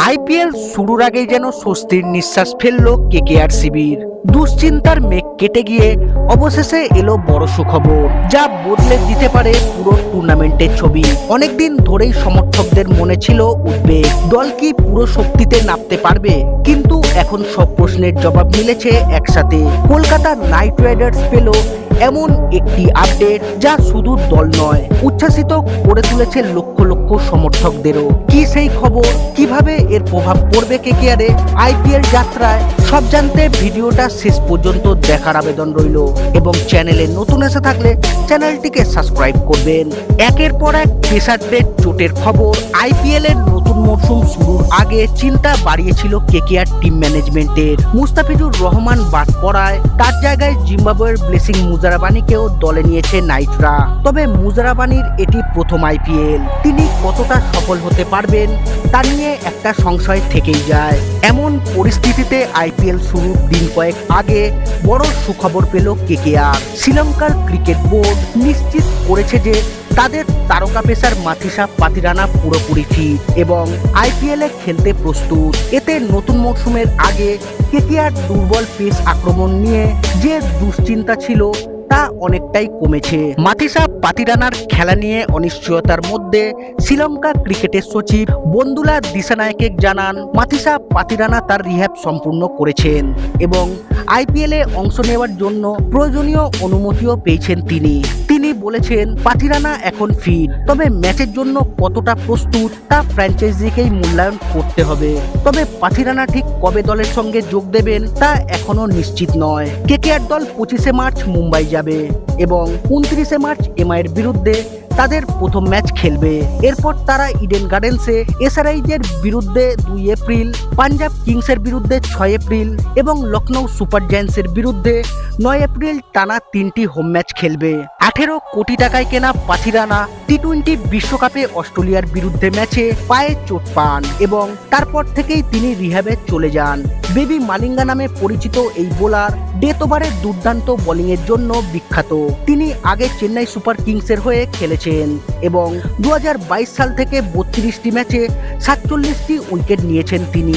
IPL শুরুর আগেই যেন স্বস্তির নিঃশ্বাস ফেললো কেকেআর শিবির। দুশ্চিন্তার মেঘ কেটে গিয়ে অবশেষে এলো বড় সুখবর, যা বদলে দিতে পারে পুরো টুর্নামেন্টের ছবি। অনেকদিন ধরেই সমর্থকদের মনে ছিল উদ্বেগ, দল কি পুরো শক্তিতে নামতে পারবে, কিন্তু এখন সব প্রশ্নের জবাব মিলেছে একসাথে। কলকাতা নাইট রাইডার্স পেল এমন একটি আপডেট যা শুধু দল নয়, উচ্ছ্বাসিত করে তুলেছে লক্ষ লক্ষ সমর্থকদেরও। কি সেই খবর, কিভাবে এর প্রভাব পড়বে কেকেআরে আইপিএল যাত্রায়, সব জানতে ভিডিওটা শেষ পর্যন্ত দেখার আবেদন রইল। এবং চ্যানেলে নতুন এসে থাকলে চ্যানেলটিকে সাবস্ক্রাইব করবেন। একের পর এক পেসারদের চোটের খবর। আইপিএল এর নতুন মরশুম শুরুর আগে চিন্তা বাড়িয়েছিল কেকেআর টিম ম্যানেজমেন্টের। মুস্তাফিজুর রহমান বাদ পড়ায় তার জায়গায় জিম্বাবুয়ের ব্লেসিং মুজারাবানিকেও দলে নিয়েছে নাইটরা। তবে মুজারাবানির এটি প্রথম আইপিএল, তিনি কতটা সফল হতে পারবেন তা নিয়ে একটা সংশয় থেকেই যায়। এমন পরিস্থিতিতে আইপিএল শুরুর দিন কয়েক আগে বড় সুখবর পেল কেকেআর। শ্রীলঙ্কার ক্রিকেট বোর্ড নিশ্চিত করেছে যে তাদের তারকা পেসার মাথিসা পাতিরানা পুরোপুরি ফিট এবং আইপিএল এ খেলতে প্রস্তুত। এতে নতুন মরশুমের আগে কেকেআর দুর্বল পেস আক্রমণ নিয়ে যে দুশ্চিন্তা ছিল তা অনেকটাই কমেছে। মাথিসা পাতিরানার খেলা নিয়ে অনিশ্চয়তার মধ্যে শ্রীলঙ্কা ক্রিকেটের সচিব বন্দুলা দিসানায়কে জানান, মাথিসা পাতিরানা তার রিহ্যাব সম্পূর্ণ করেছেন এবং আইপিএলে অংশ নেওয়ার জন্য প্রয়োজনীয় অনুমতিও পেয়েছেন তিনি। তিনি বলেছেন, পাতিরানা এখন ফিট, তবে ম্যাচের জন্য কতটা প্রস্তুত তা ফ্র্যাঞ্চাইজিকেই মূল্যায়ন করতে হবে। তবে পাতিরানা ঠিক কবে দলের সঙ্গে যোগ দেবেন তা এখনো নিশ্চিত নয়। কেকেআর দল 25শে মার্চ মুম্বাই যাবে এবং 29শে মার্চ এমআইয়ের বিরুদ্ধে তাদের প্রথম ম্যাচ খেলবে। এরপর তারা ইডেন গার্ডেন্সে এসআরআইজের বিরুদ্ধে 2 এপ্রিল, পাঞ্জাব কিংসের বিরুদ্ধে 6 এপ্রিল এবং লখনৌ সুপার জায়ান্টসের বিরুদ্ধে 9 এপ্রিল টানা 3টি হোম ম্যাচ খেলবে। 18 কোটি টাকায় কেনা পাতিরানা টি-20 বিশ্বকাপে অস্ট্রেলিয়ার বিরুদ্ধে ম্যাচে পায়ে চোট পান এবং তারপর থেকেই তিনি রিহ্যাবে চলে যান। বেবি মালিঙ্গা নামে পরিচিত এই বোলার ডেথ ওভারে দুর্দান্ত বোলিংয়ের জন্য বিখ্যাত। তিনি আগে চেন্নাই সুপার কিংসের হয়ে খেলেছেন এবং 2022 সাল থেকে 32টি ম্যাচে 47টি উইকেট নিয়েছেন তিনি।